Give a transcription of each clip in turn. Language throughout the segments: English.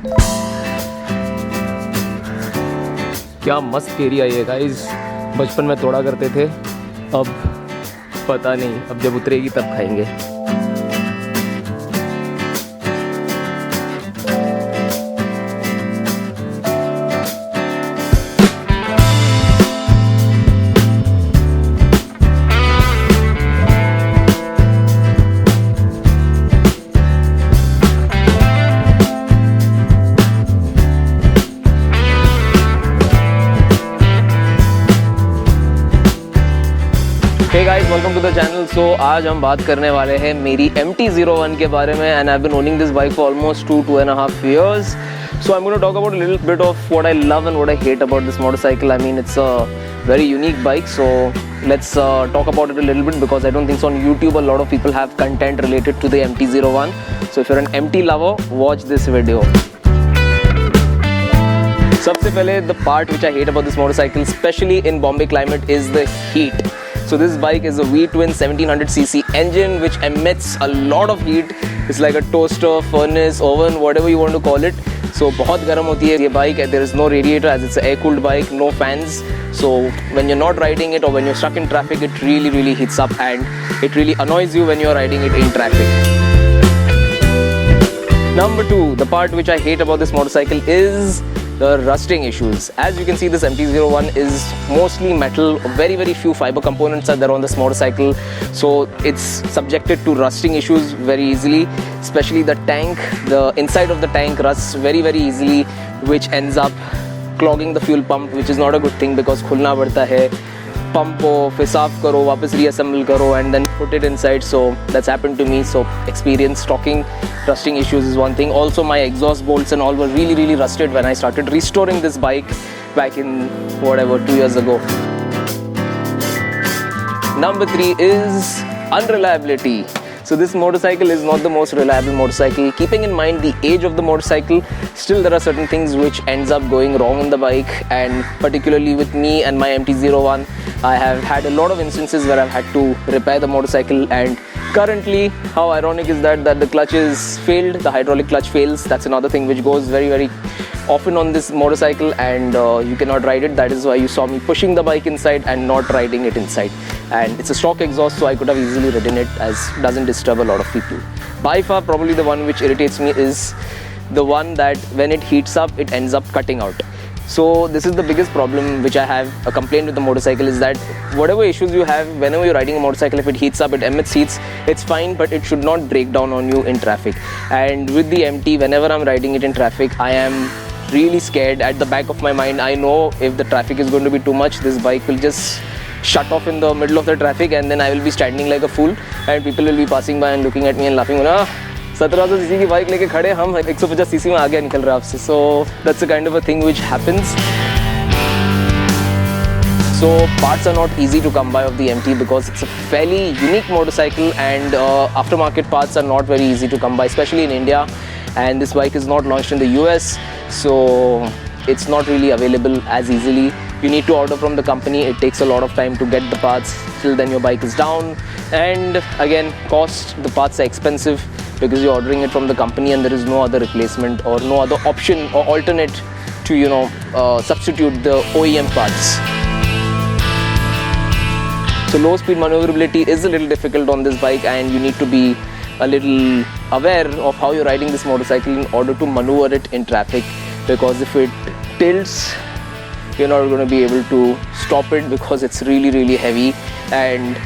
क्या मस्त एरिया ये गाइस, बचपन में तोड़ा करते थे, अब पता नहीं, अब जब उतरेगी तब खाएंगे। Hey guys, welcome to the channel. So आज हम बात करने वाले हैं मेरी MT-01 के बारे में, and I've been owning this bike for almost 2.5 years. So I'm going to talk about a little bit of what I love and what I hate about this motorcycle. I mean, it's a very unique bike, so let's talk about it a little bit because I don't think so on YouTube a lot of people have content related to the MT-01. So if you're an MT lover, watch this video. सबसे पहले the part which I hate about this motorcycle, especially in Bombay climate, is the heat. So this bike is a V-twin 1700cc engine which emits a lot of heat. It's like a toaster, furnace, oven, whatever you want to call it. So बहुत गर्म होती है ये bike. There is no radiator as it's an air-cooled bike, no fans. So when you're not riding it or when you're stuck in traffic, it really heats up and it really annoys you when you're riding it in traffic. Number two, the part which I hate about this motorcycle is the rusting issues. As you can see, this MT-01 is mostly metal. Very few fiber components are there on this motorcycle, so it's subjected to rusting issues very easily. Especially the tank, the inside of the tank rusts very easily, which ends up clogging the fuel pump, which is not a good thing because khulna padta hai. Pump ko फिर साफ करो, वापस reassemble करो and then put it inside. So that's happened to me. So experience stocking rusting issues is one thing. Also my exhaust bolts and all were really rusted when I started restoring this bike back in whatever 2 years ago. Number 3 is unreliability. So this motorcycle is not the most reliable motorcycle. Keeping in mind the age of the motorcycle, still there are certain things which ends up going wrong in the bike, and particularly with me and my MT-01, I have had a lot of instances where I've had to repair the motorcycle, and currently, how ironic is that the clutch is failed, the hydraulic clutch fails. That's another thing which goes very often on this motorcycle, and you cannot ride it. That is why you saw me pushing the bike inside and not riding it inside. And it's a stock exhaust, so I could have easily ridden it, as it doesn't disturb a lot of people. By far, probably the one which irritates me is the one that when it heats up, it ends up cutting out. So this is the biggest problem which I have, a complaint with the motorcycle, is that whatever issues you have, whenever you're riding a motorcycle, if it heats up, it emits heats, it's fine, but it should not break down on you in traffic. And with the MT, whenever I'm riding it in traffic, I am really scared. At the back of my mind, I know if the traffic is going to be too much, this bike will just shut off in the middle of the traffic, and then I will be standing like a fool, and people will be passing by and looking at me and laughing. 1700 cc की bike लेके खड़े, हम 150 cc में आगे निकल रहे आपसे. So that's the kind of a thing which happens. So parts are not easy to come by of the MT because it's a fairly unique motorcycle, and aftermarket parts are not very easy to come by, especially in India. And this bike is not launched in the US, so it's not really available as easily. You need to order from the company. It takes a lot of time to get the parts. Till then your bike is down, and again, cost, the parts are expensive because you're ordering it from the company and there is no other replacement or no other option or alternate to substitute the OEM parts. So low speed maneuverability is a little difficult on this bike, and you need to be a little aware of how you're riding this motorcycle in order to maneuver it in traffic, because if it tilts, you're not going to be able to stop it because it's really heavy and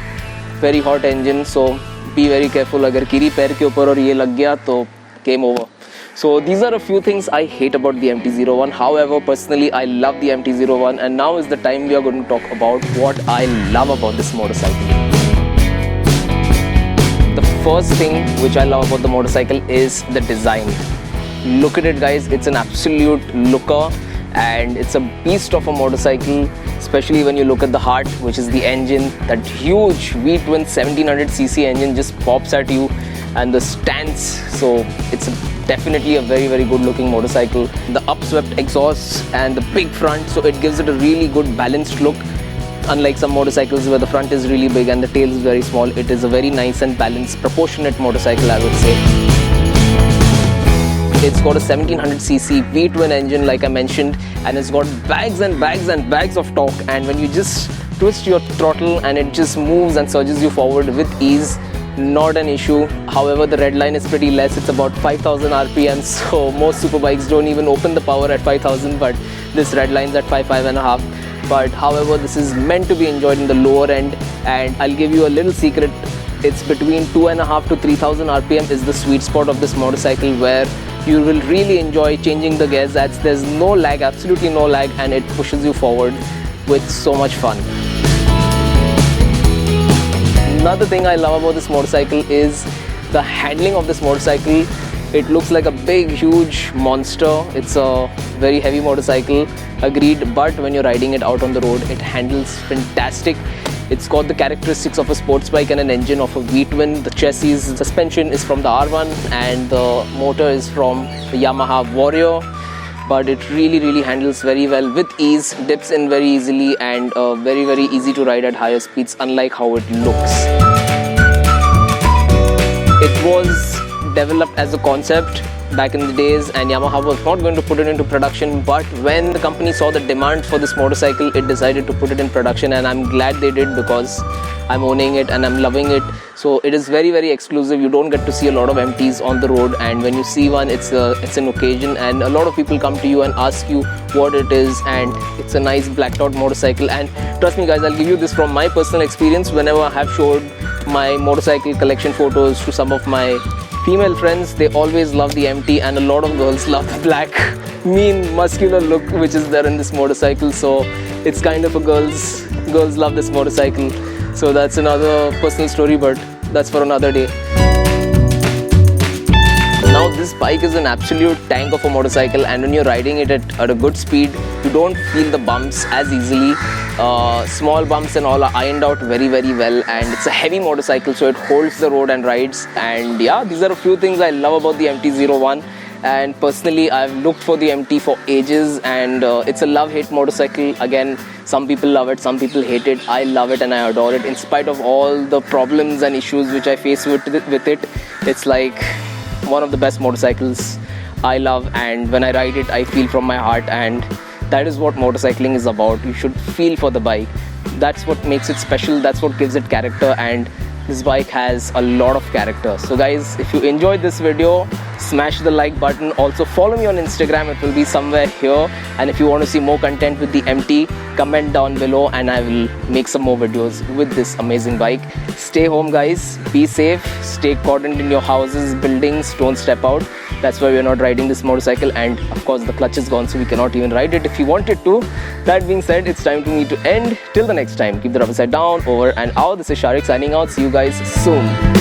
very hot engine. So be very careful. अगर कीरी पैर के ऊपर और ये लग गया तो game over. So these are a few things I hate about the MT-01. However, personally, I love the MT-01, and now is the time we are going to talk about what I love about this motorcycle. The first thing which I love about the motorcycle is the design. Look at it, guys. It's an absolute looker, and it's a beast of a motorcycle, especially when you look at the heart, which is the engine. That huge V-twin 1700cc engine just pops at you, and the stance. So it's definitely a very good looking motorcycle. The upswept exhaust and the big front, so it gives it a really good balanced look. Unlike some motorcycles where the front is really big and the tail is very small, it is a very nice and balanced, proportionate motorcycle, I would say. It's got a 1700cc V-twin engine like I mentioned, and it's got bags and bags and bags of torque, and when you just twist your throttle and it just moves and surges you forward with ease, not an issue. However, the red line is pretty less. It's about 5000 RPM, so most superbikes don't even open the power at 5000, but this red line's at 5.5. But however, this is meant to be enjoyed in the lower end, and I'll give you a little secret. It's between 2.5 to 3000 RPM is the sweet spot of this motorcycle, where you will really enjoy changing the gears as there's no lag, absolutely no lag, and it pushes you forward with so much fun. Another thing I love about this motorcycle is the handling of this motorcycle. It looks like a big, huge monster. It's a very heavy motorcycle, agreed, but when you're riding it out on the road, it handles fantastic. It's got the characteristics of a sports bike and an engine of a V-twin. The chassis suspension is from the R1 and the motor is from the Yamaha Warrior. But it really handles very well with ease, dips in very easily, and very easy to ride at higher speeds, unlike how it looks. It was developed as a concept back in the days, and Yamaha was not going to put it into production, but when the company saw the demand for this motorcycle, it decided to put it in production, and I'm glad they did because I'm owning it and I'm loving it. So it is very exclusive. You don't get to see a lot of MTs on the road, and when you see one, it's an occasion, and a lot of people come to you and ask you what it is, and it's a nice blacked out motorcycle. And trust me guys, I'll give you this from my personal experience. Whenever I have showed my motorcycle collection photos to some of my female friends, they always love the MT, and a lot of girls love the black, mean, muscular look which is there in this motorcycle. So it's kind of a girls love this motorcycle. So that's another personal story, but that's for another day. Now this bike is an absolute tank of a motorcycle, and when you're riding it at a good speed, you don't feel the bumps as easily. Small bumps and all are ironed out very well, and it's a heavy motorcycle, so it holds the road and rides. And yeah, these are a few things I love about the MT-01. And personally, I've looked for the MT for ages, and it's a love-hate motorcycle. Again, some people love it, some people hate it. I love it and I adore it. In spite of all the problems and issues which I face with it, it's like one of the best motorcycles I love, and when I ride it, I feel from my heart, and that is what motorcycling is about. You should feel for the bike. That's what makes it special, that's what gives it character, and this bike has a lot of character. So guys, if you enjoyed this video, smash the like button. Also follow me on Instagram, it will be somewhere here. And if you want to see more content with the MT, comment down below and I will make some more videos with this amazing bike. Stay home guys, be safe, stay cordoned in your houses, buildings, don't step out. That's why we're not riding this motorcycle, and of course the clutch is gone, so we cannot even ride it if we wanted to. That being said, it's time for me to end. Till the next time, keep the rubber side down, over and out. This is Shariq signing out. See you guys soon.